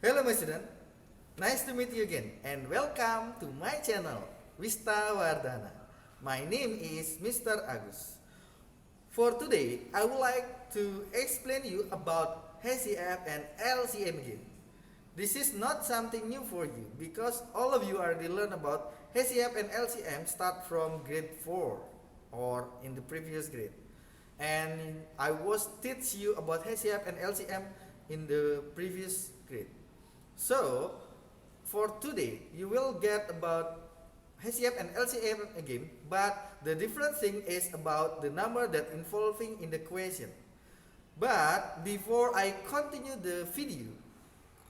Hello my student, nice to meet you again and welcome to my channel Wista Wardana. My name is Mr. Agus. For today, I would like to explain you about HCF and LCM again. This is not something new for you because all of you already learned about HCF and LCM start from grade 4 or in the previous grade. And I was teach you about HCF and LCM in the previous grade. So for today you will get about HCF and LCM again, but the different thing is about the number that involving in the question. But before I continue the video,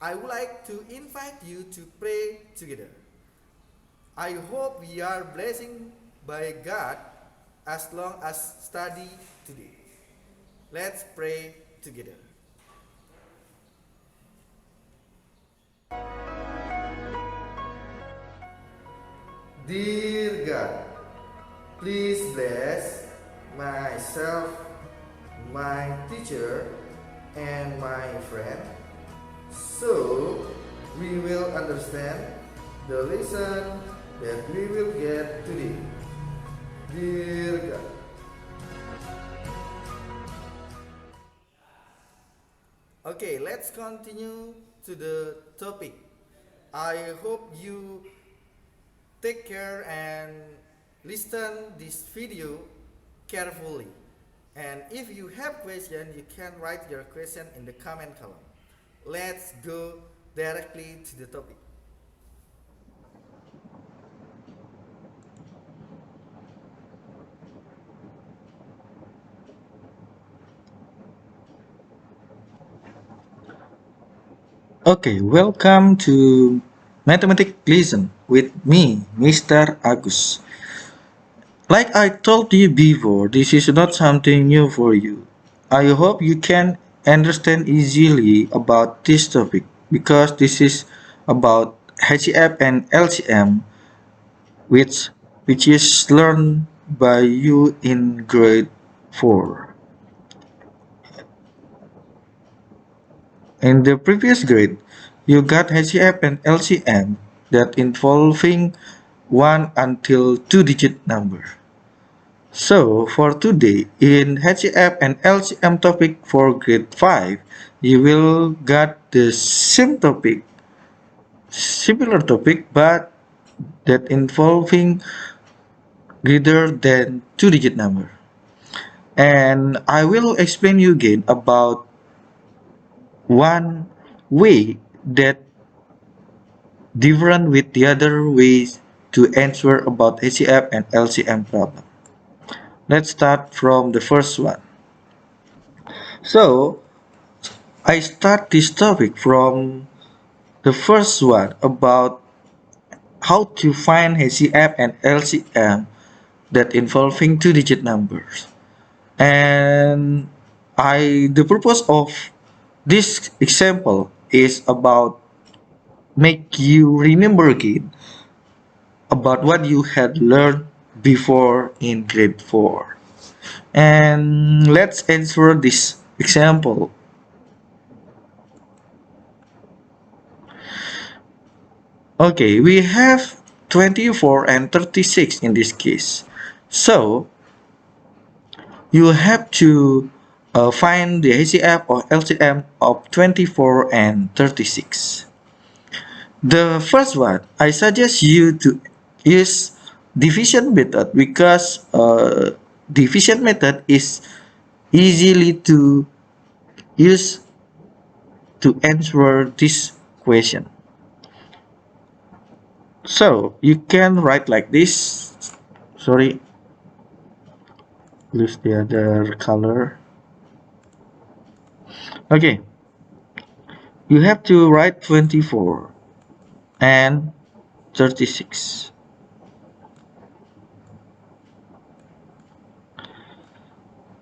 I would like to invite you to pray together. I hope we are blessed by God as long as study today. Let's pray together. Dear God, please bless myself, my teacher, and my friend, so we will understand the lesson that we will get today. Dear God. Okay, let's continue to the topic. I hope you take care and listen this video carefully. And if you have question, you can write your question in the comment column. Let's go directly to the topic. Okay, welcome to Mathematics Lesson with me, Mr. Agus. Like I told you before, this is not something new for you. I hope you can understand easily about this topic because this is about HCF and LCM which is learned by you in grade 4. In the previous grade, you got HCF and LCM that involving 1 until 2-digit number. So for today, in HCF and LCM topic for grade 5, you will get the same topic, similar topic, but that involving greater than 2-digit number. And I will explain you again about one way that different with the other ways to answer about HCF and LCM problem. Let's start from the first one. So I start this topic from the first one about how to find HCF and LCM that involving 2-digit numbers. And the purpose of this example is about make you remember again about what you had learned before in grade 4. And let's answer this example. Okay, we have 24 and 36 in this case. So you have to find the HCF or LCM of 24 and 36. The first one, I suggest you to use division method because division method is easily to use to answer this question. So you can write like this. Sorry, use the other color. Okay, you have to write 24 and 36.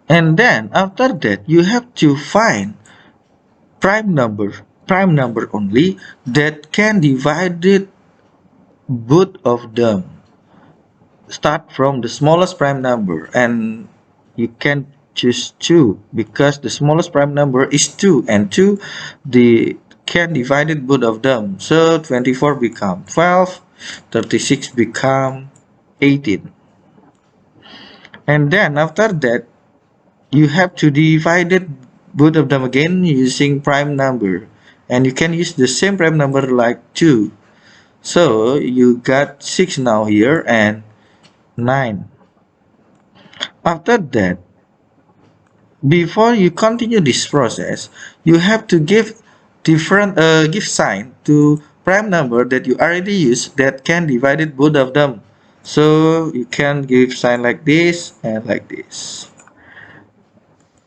And then after that you have to find prime number only that can divide it both of them. Start from the smallest prime number and you can choose 2 because the smallest prime number is 2 and 2 the can divided both of them. So 24 become 12, 36 become 18. And then after that you have to divide it both of them again using prime number, and you can use the same prime number like 2. So you got 6 now here and 9. After that, before you continue this process, you have to give different give sign to prime number that you already use that can divide it both of them. So you can give sign like this and like this.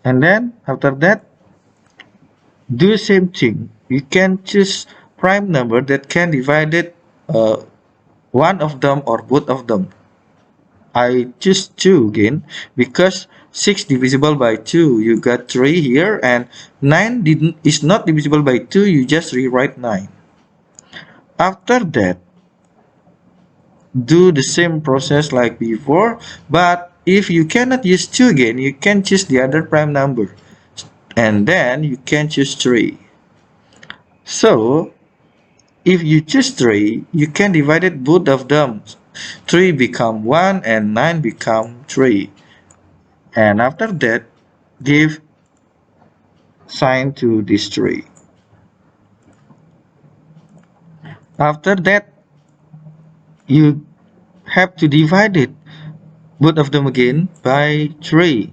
And then after that, do the same thing. You can choose prime number that can divide it one of them or both of them. I choose 2 again because 6 divisible by 2, you got 3 here, and 9 is not divisible by 2, you just rewrite 9. After that, do the same process like before, but if you cannot use 2 again, you can choose the other prime number, and then you can choose 3. So, if you choose 3, you can divide it both of them. 3 become 1 and 9 become 3. And after that, give sign to this 3. After that, you have to divide it, both of them again, by 3.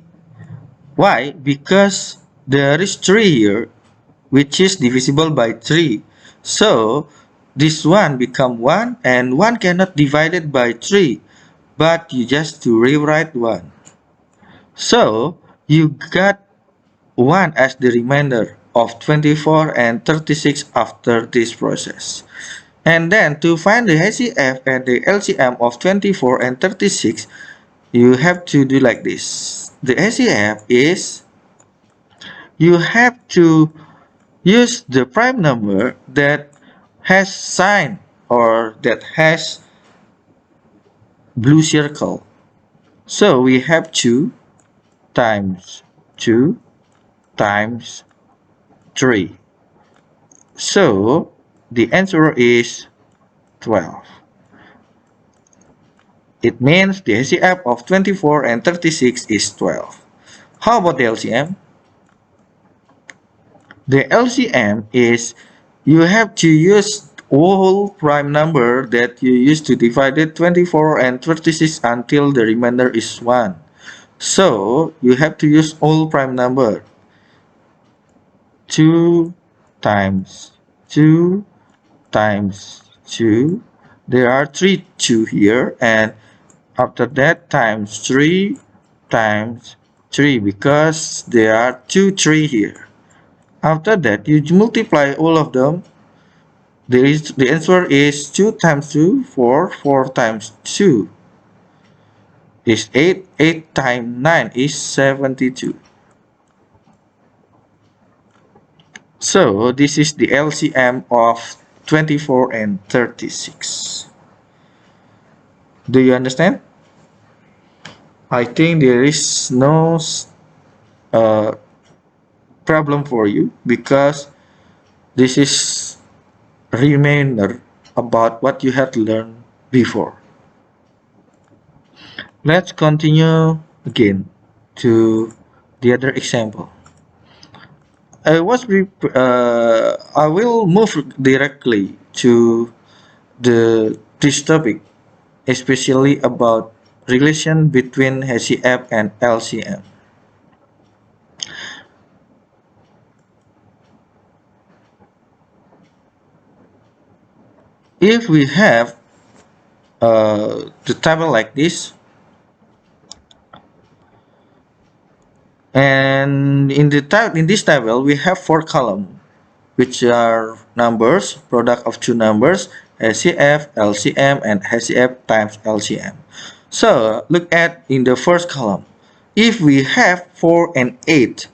Why? Because there is 3 here, which is divisible by 3. So, this one become 1, and 1 cannot divide it by 3, but you just to rewrite 1. So, you got 1 as the remainder of 24 and 36 after this process. And then to find the HCF and the LCM of 24 and 36, you have to do like this. The HCF is you have to use the prime number that has sign or that has blue circle. So we have 2 times 2 times 3. So the answer is 12. It means the HCF of 24 and 36 is 12. How about the LCM? The LCM is you have to use all prime number that you used to divide it 24 and 36 until the remainder is 1. So you have to use all prime number. 2 times 2 times 2. There are 3 2 here, and after that times 3 times 3 because there are 2 3 here. After that you multiply all of them. The answer is 2 times 2, 4, 4 times 2 is 8, 8 times 9 is 72. So this is the LCM of 24 and 36. Do you understand? I think there is no problem for you because this is reminder about what you had learned before. Let's continue again to the other example. I will move directly to this topic, especially about relation between HCF and LCM. If we have the table like this, and in this table we have 4 columns, which are numbers, product of 2 numbers, HCF, LCM, and HCF times LCM. So look at in the first column. If we have 4 and 8,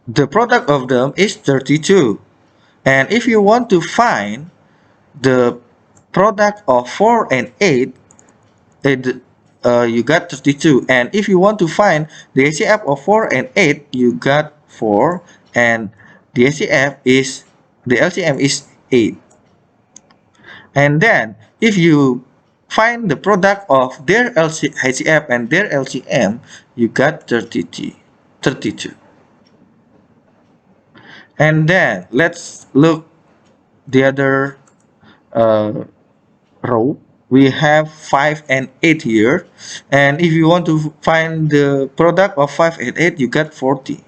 the product of them is 32. And if you want to find the product of 4 and 8, you got 32. And if you want to find the HCF of 4 and 8, you got 4, and the HCF is, the LCM is 8. And then if you find the product of their HCF and their LCM, you got 32. And then let's look the other uh, row. We have 5 and 8 here, and if you want to find the product of 5 and 8, you got 40.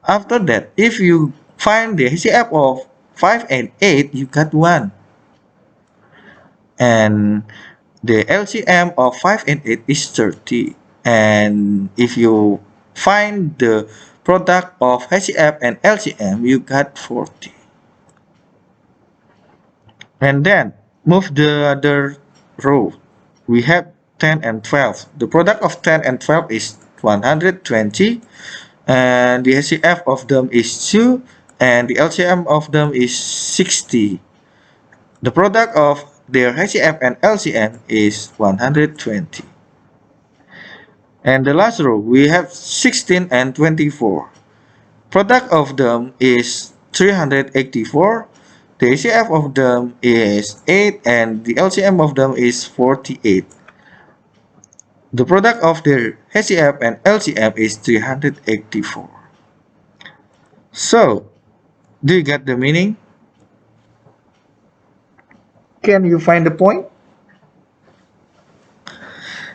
After that, if you find the HCF of 5 and 8, you got 1. And the LCM of 5 and 8 is 30. And if you find the product of HCF and LCM, you got 40. And then move the other row. We have 10 and 12. The product of 10 and 12 is 120, and the HCF of them is 2, and the LCM of them is 60. The product of their HCF and LCM is 120. And the last row, we have 16 and 24. Product of them is 384. The HCF of them is 8, and the LCM of them is 48. The product of their HCF and LCM is 384. So, do you get the meaning? Can you find the point?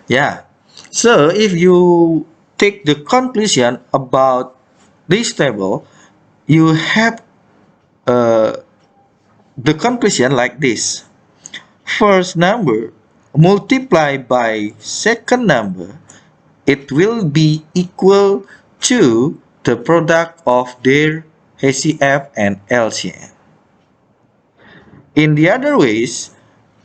Yeah. So, if you take the conclusion about this table, you have the conclusion like this. First number multiplied by second number, it will be equal to the product of their HCF and LCM. In the other ways,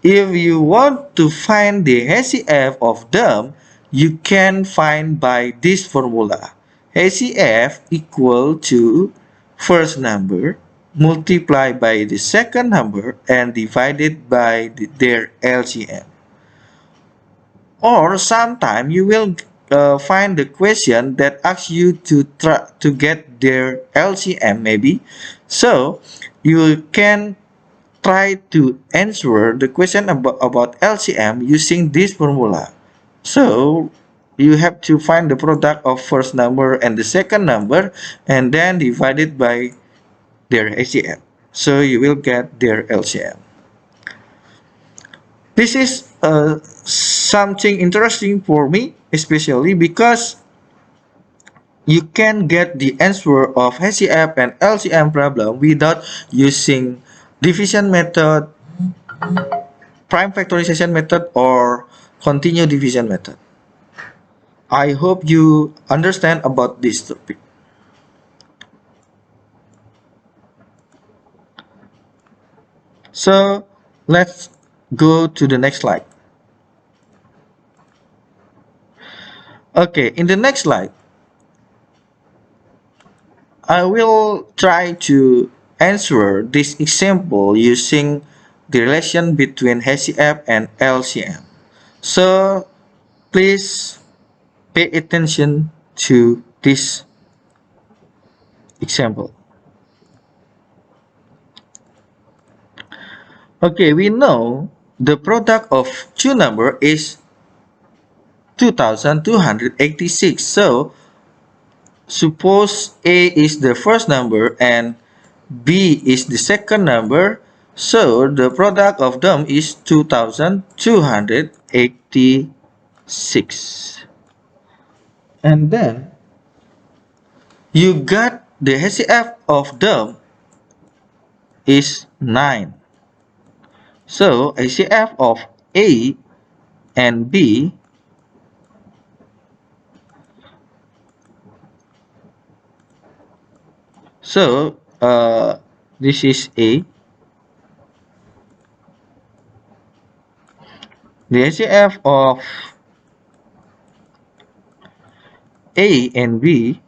if you want to find the HCF of them, you can find by this formula. HCF equal to first number multiplied by the second number and divided by their LCM. Or sometimes you will find the question that asks you to try to get their LCM maybe. So you can try to answer the question about LCM using this formula. So you have to find the product of first number and the second number and then divide it by their HCM. So you will get their LCM. This is something interesting for me, especially because you can get the answer of HCF and LCM problem without using division method, prime factorization method, or continuous division method. I hope you understand about this topic. So let's go to the next slide. Okay, in the next slide, I will try to answer this example using the relation between HCF and LCM. So please pay attention to this example. Okay, we know the product of two numbers is 2286. So suppose A is the first number and B is the second number. So the product of them is 2286. And then you got the HCF of them is 9. So HCF of A and B so this is A. The HCF of A and B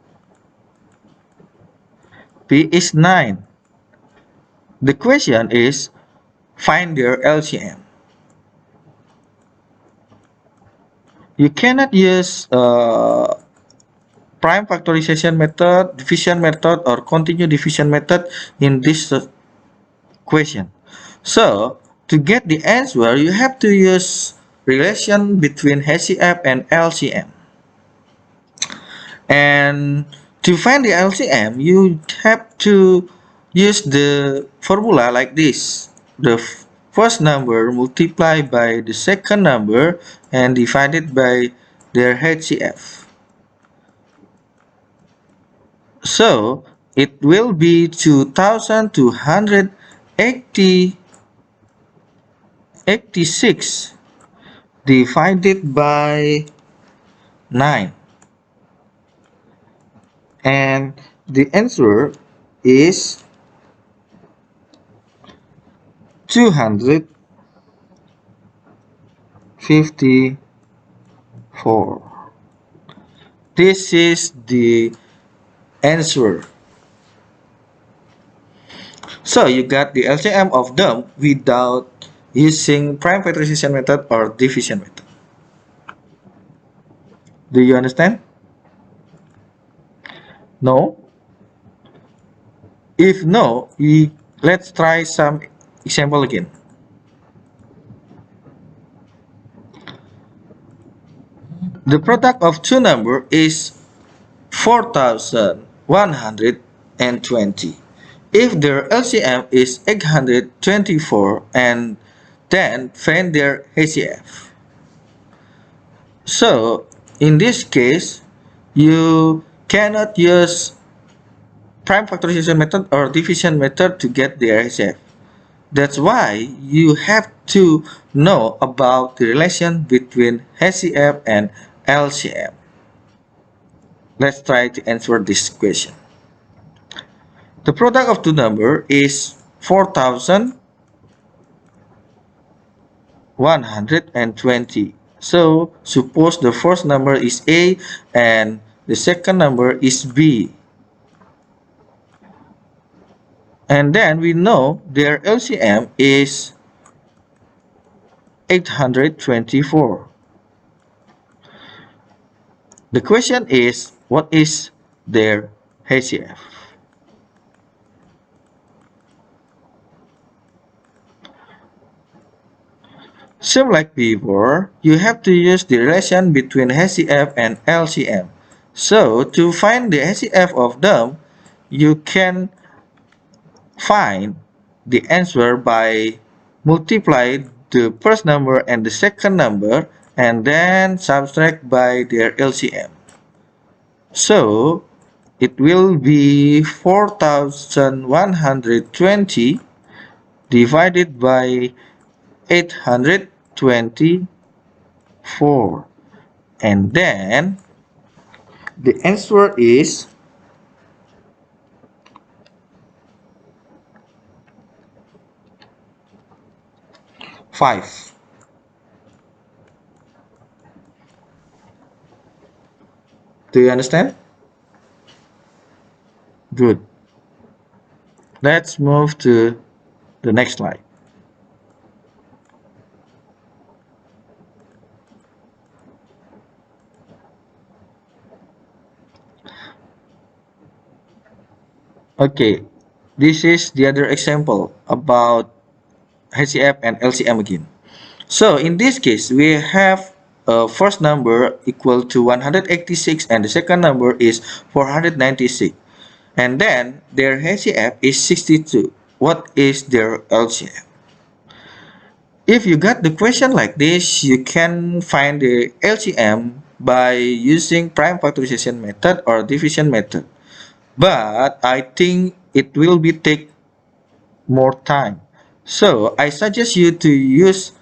is 9. The question is find their LCM. You cannot use prime factorization method, division method, or continuous division method in this question. So, to get the answer, you have to use relation between HCF and LCM. And to find the LCM, you have to use the formula like this. The first number multiplied by the second number and divided by their HCF. So, it will be 2286 divided by 9. And the answer is 254. This is the answer. So you got the LCM of them without using prime factorization method or division method. Do you understand? No? If no, let's try some example again. The product of two numbers is 4120. If their LCM is 824 and then find their HCF. So, in this case, you cannot use prime factorization method or division method to get the HCF. That's why you have to know about the relation between HCF and LCM. Let's try to answer this question. The product of two numbers is 4120. So suppose the first number is A and the second number is B. And then we know their LCM is 824. The question is, what is their HCF? Same like before, you have to use the relation between HCF and LCM. So, to find the HCF of them, you can find the answer by multiply the first number and the second number and then subtract by their LCM. So, it will be 4120 divided by 824. And then the answer is 5. Do you understand? Good. Let's move to the next slide. Okay, this is the other example about HCF and LCM again. So in this case, we have a first number equal to 186 and the second number is 496. And then their HCF is 62. What is their LCM? If you got the question like this, you can find the LCM by using prime factorization method or division method. But I think it will be take more time. So I suggest you to use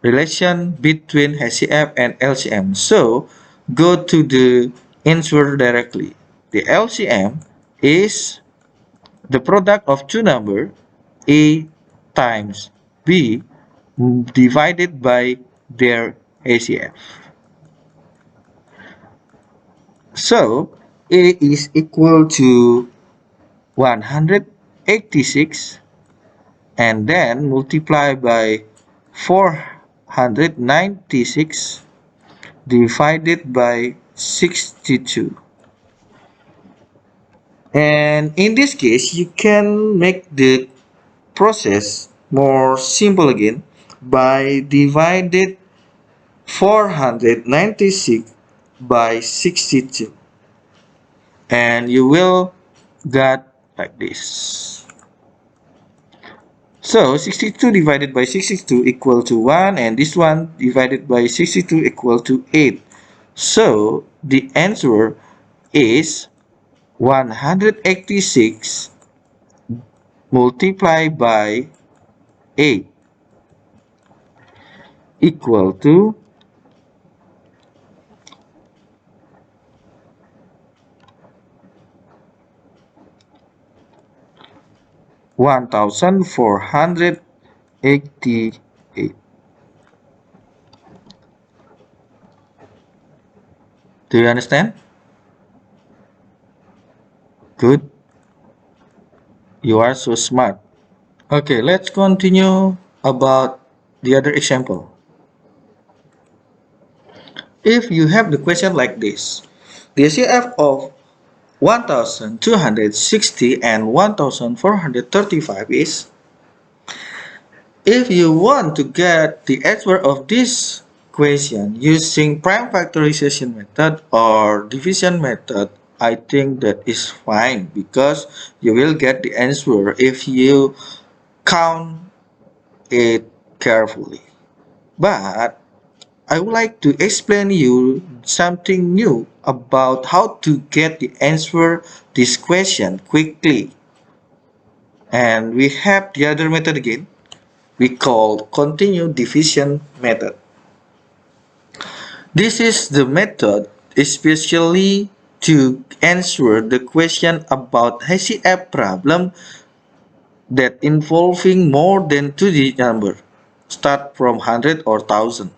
relation between HCF and LCM. So go to the answer directly. The LCM is the product of two numbers A times B divided by their HCF. So A is equal to 186 and then multiply by 496 divided by 62. And in this case, you can make the process more simple again by divided 496 by 62, and you will get like this. So 62 divided by 62 equal to 1, and this one divided by 62 equal to 8. So the answer is 186 multiplied by 8 equal to 1488. Do you understand? Good. You are so smart. Okay, let's continue about the other example. If you have the question like this, the HCF of 1260 and 1435 is, if you want to get the answer of this question using prime factorization method or division method, I think that is fine because you will get the answer if you count it carefully. But I would like to explain you something new about how to get the answer this question quickly. And we have the other method again. We call continual division method. This is the method especially to answer the question about HCF problem that involving more than two-digit number. Start from 100 or 1000.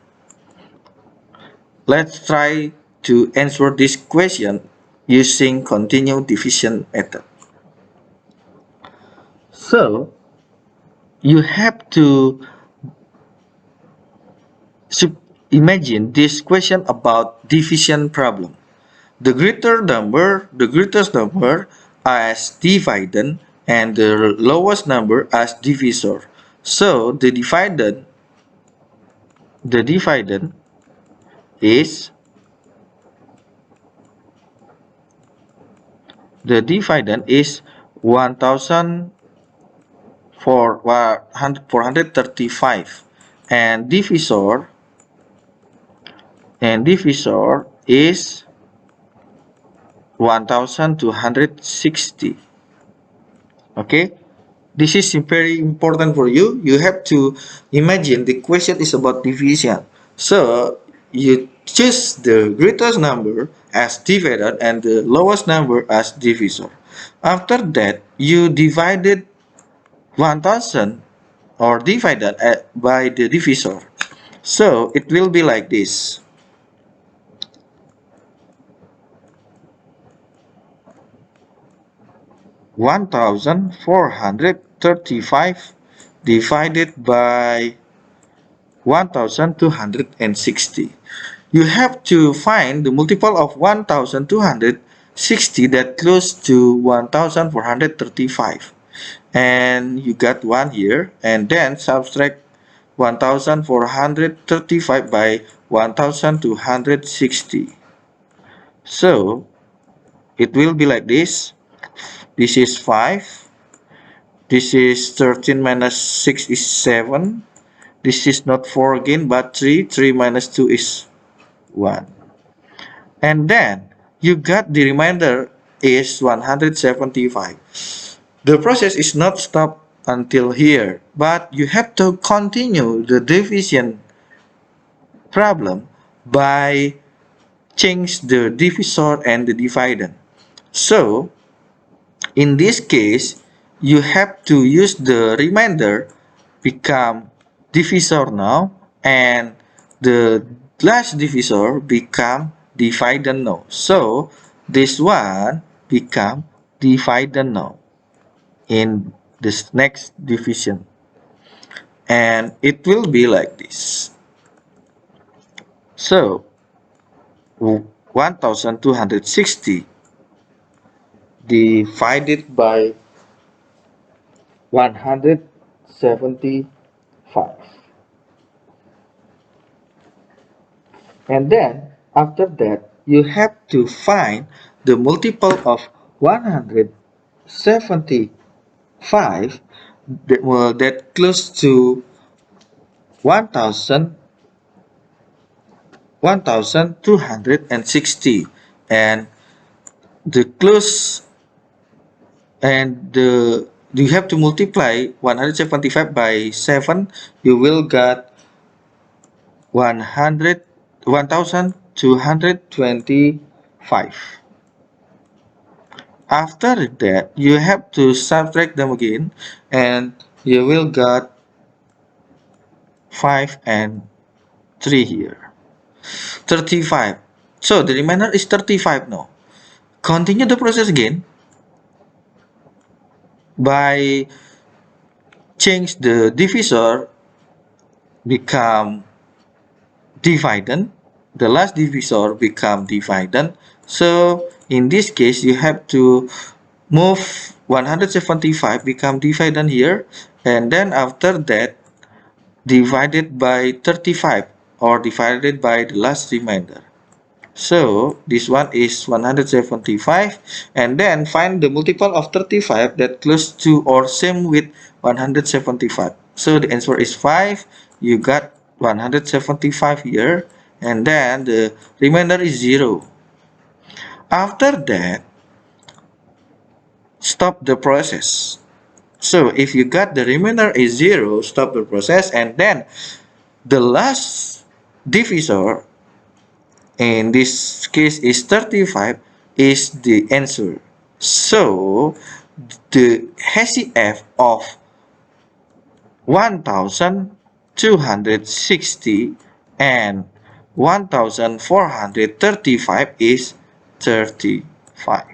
Let's try to answer this question using continual division method. So, you have to imagine this question about division problem. The greatest number as dividend and the lowest number as divisor. So, the dividend is the dividend is 1435, and divisor is 1260. Okay, this is very important for you. You have to imagine the question is about division, so you choose the greatest number as dividend and the lowest number as divisor. After that, you divided 1000 or divided by the divisor, so it will be like this. 1435 divided by 1260. You have to find the multiple of 1260 that close to 1435, and you got 1 here, and then subtract 1435 by 1260. So it will be like this. This is 5. This is 13 minus 6 is 7. This is not 4 again, but 3. 3 minus 2 is 1. And then you got the remainder is 175. The process is not stopped until here, but you have to continue the division problem by change the divisor and the dividend. So in this case, you have to use the remainder become divisor now, and the last divisor become dividend now. So this one become dividend now in this next division, and it will be like this. So 1260 divided by 175. And then after that you have to find the multiple of 175 that close to 1000 1260, and the close and the you have to multiply 175 by 7, you will get 1225. After that you have to subtract them again, and you will get 5 and 3 here, 35. So the remainder is 35 now. Continue the process again by change the divisor become dividend, the last divisor become dividend. So in this case you have to move 175 become dividend here, and then after that divided by 35 or divided by the last remainder. So this one is 175, and then find the multiple of 35 that close to or same with 175. So the answer is 5. You got 175 here, and then the remainder is 0. After that, stop the process. So if you got the remainder is 0, stop the process, and then the last divisor in this case is 35 is the answer. So the HCF of 1260 and 1435 is 35.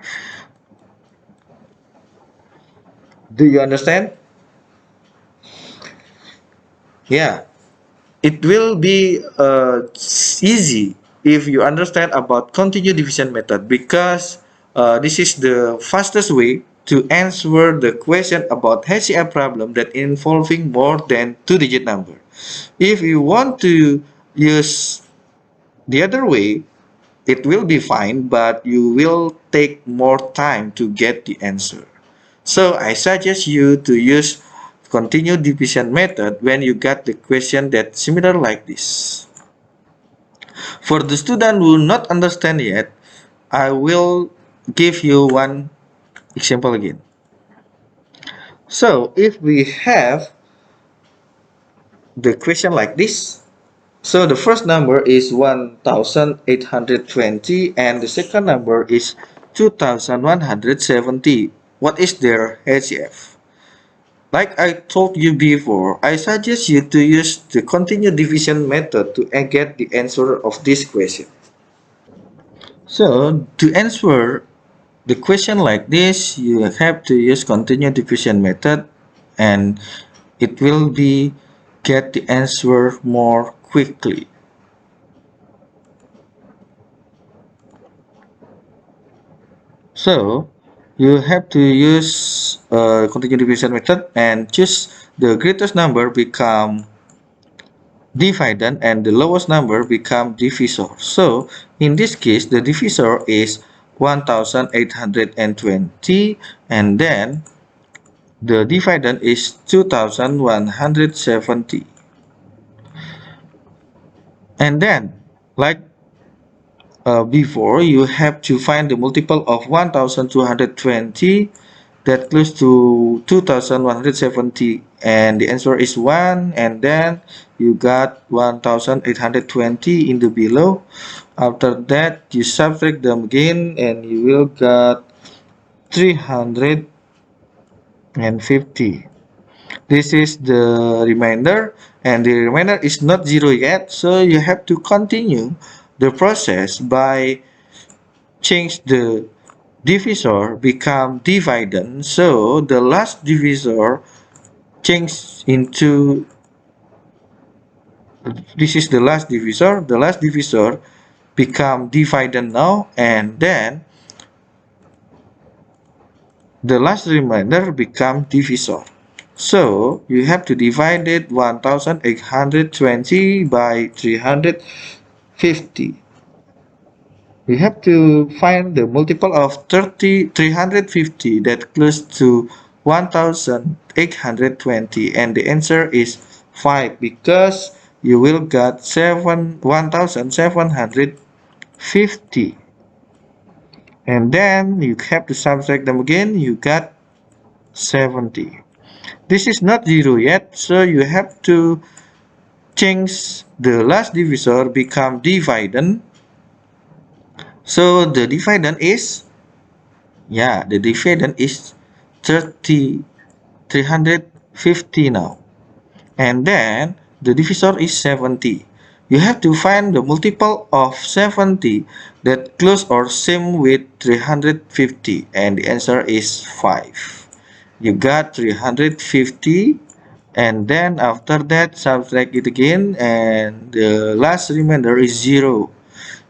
Do you understand? Yeah. It will be easy if you understand about continuous division method, because this is the fastest way to answer the question about HCF problem that involving more than two-digit number. If you want to use the other way, it will be fine, but you will take more time to get the answer. So I suggest you to use continuous division method when you get the question that similar like this. For the student who not understand yet, I will give you one example again. So if we have the question like this, so the first number is 1820 and the second number is 2170. What is their HCF? Like I told you before, I suggest you to use the continuous division method to get the answer of this question. So to answer the question like this, you have to use continuous division method, and it will be get the answer more quickly. So you have to use continuous division method and choose the greatest number become dividend and the lowest number become divisor. So in this case the divisor is 1820, and then the dividend is 2170. And then like before, you have to find the multiple of 1220 that close to 2170, and the answer is 1, and then you got 1820 in the below. After that you subtract them again and you will get 350. This is the remainder, and the remainder is not 0 yet, so you have to continue the process by change the divisor become dividend. So the last divisor change into, this is the last divisor become dividend now, and then the last remainder become divisor. So you have to divide it 1820 by 350. We have to find the multiple of 350 that close to 1820, and the answer is 5 because you will get 1750, and then you have to subtract them again, you got 70. This is not 0 yet, so you have to change the last divisor become dividend. So the dividend is, yeah, the dividend is 350 now. And then the divisor is 70. You have to find the multiple of 70 that close or same with 350, and the answer is 5. You got 350, and then after that subtract it again, and the last remainder is 0.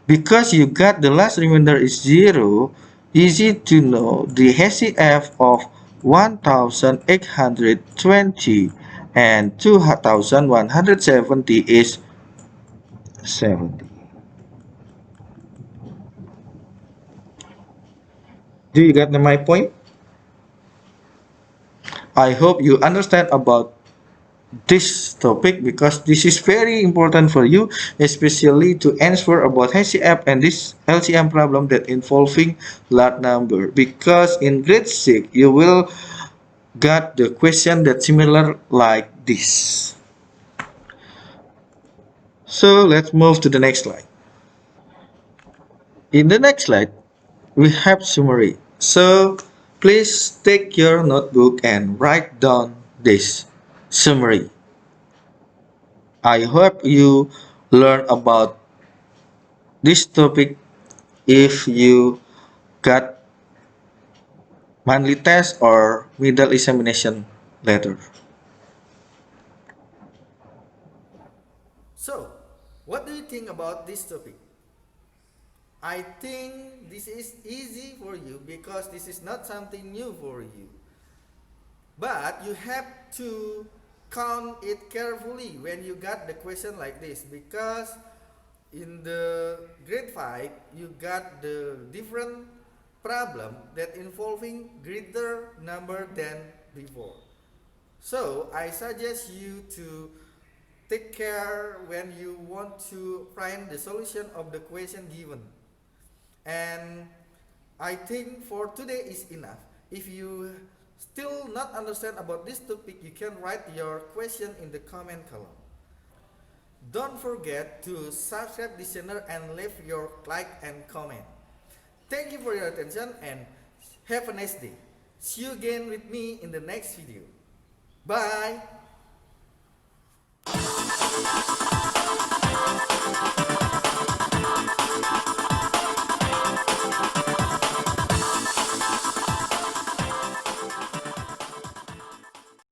Because you got the last remainder is 0, easy to know the HCF of 1820 and 2170 is 70. Do you get my point? I hope you understand about this topic because this is very important for you, especially to answer about HCF and this LCM problem that involving large number, because in grade 6 you will get the question that similar like this. So let's move to the next slide. In the next slide we have summary, so please take your notebook and write down this summary. I hope you learn about this topic if you got monthly test or middle examination later. So, what do you think about this topic? I think this is easy for you because this is not something new for you. But you have to count it carefully when you got the question like this, because in the grade 5 you got the different problem that involving greater number than before. So I suggest you to take care when you want to find the solution of the question given. And I think for today is enough. If you still not understand about this topic, you can write your question in the comment column. Don't forget to subscribe this channel and leave your like and comment. Thank you for your attention and have a nice day. See you again with me in the next video. Bye.